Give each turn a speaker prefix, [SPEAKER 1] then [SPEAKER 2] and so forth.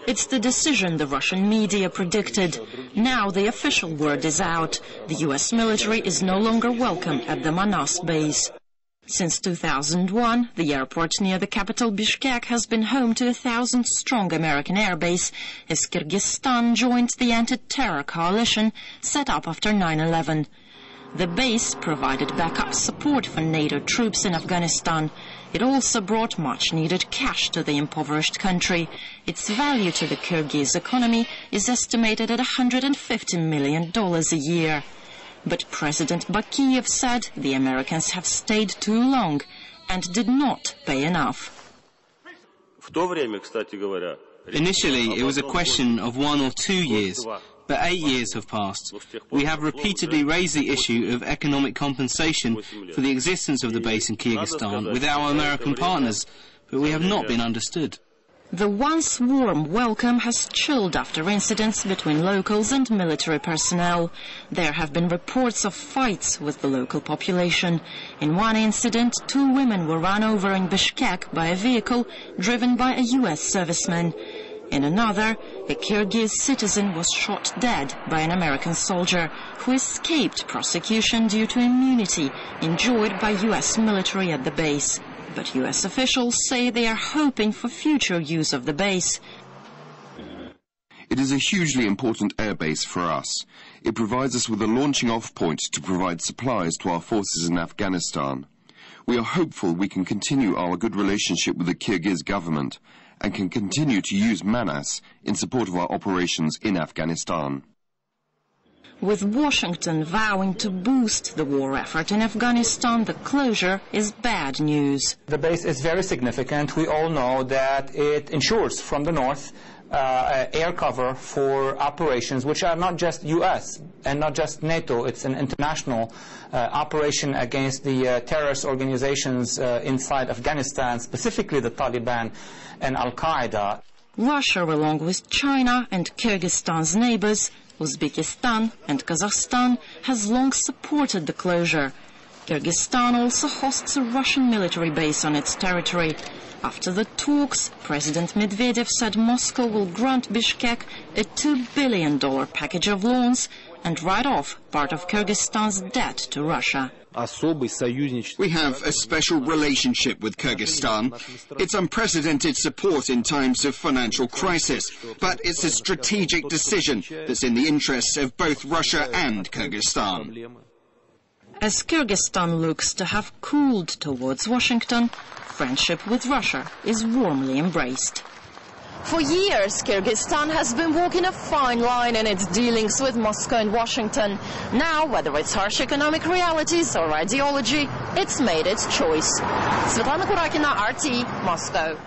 [SPEAKER 1] It's the decision the Russian media predicted. Now the official word is out. The US military is no longer welcome at the Manas base. Since 2001, the airport near the capital Bishkek has been home to a 1,000-strong American airbase as Kyrgyzstan joined the anti-terror coalition set up after 9/11. The base provided backup support for NATO troops in Afghanistan. It also brought much-needed cash to the impoverished country. Its value to the Kyrgyz economy is estimated at $150 million a year. But President Bakiyev said the Americans have stayed too long and did not pay enough.
[SPEAKER 2] Initially, it was a question of 1 or 2 years, but 8 years have passed. We have repeatedly raised the issue of economic compensation for the existence of the base in Kyrgyzstan with our American partners, but we have not been understood.
[SPEAKER 1] The once warm welcome has chilled after incidents between locals and military personnel. There have been reports of fights with the local population. In one incident, 2 women were run over in Bishkek by a vehicle driven by a US serviceman. In another, a Kyrgyz citizen was shot dead by an American soldier who escaped prosecution due to immunity enjoyed by US military at the base. But US officials say they are hoping for future use of the base.
[SPEAKER 3] It is a hugely important airbase for us. It provides us with a launching-off point to provide supplies to our forces in Afghanistan. We are hopeful we can continue our good relationship with the Kyrgyz government and can continue to use Manas in support of our operations in Afghanistan.
[SPEAKER 1] With Washington vowing to boost the war effort in Afghanistan, the closure is bad news.
[SPEAKER 4] The base is very significant. We all know that it ensures from the north air cover for operations which are not just US and not just NATO. It's an international operation against the terrorist organizations inside Afghanistan, specifically the Taliban and Al-Qaeda.
[SPEAKER 1] Russia, along with China and Kyrgyzstan's neighbors, Uzbekistan and Kazakhstan, has long supported the closure. Kyrgyzstan also hosts a Russian military base on its territory. After the talks, President Medvedev said Moscow will grant Bishkek a $2 billion package of loans and write off part of Kyrgyzstan's debt to Russia.
[SPEAKER 5] We have a special relationship with Kyrgyzstan. It's unprecedented support in times of financial crisis, but it's a strategic decision that's in the interests of both Russia and Kyrgyzstan.
[SPEAKER 1] As Kyrgyzstan looks to have cooled towards Washington, friendship with Russia is warmly embraced.
[SPEAKER 6] For years, Kyrgyzstan has been walking a fine line in its dealings with Moscow and Washington. Now, whether it's harsh economic realities or ideology, it's made its choice. Svetlana Kurakina, RT, Moscow.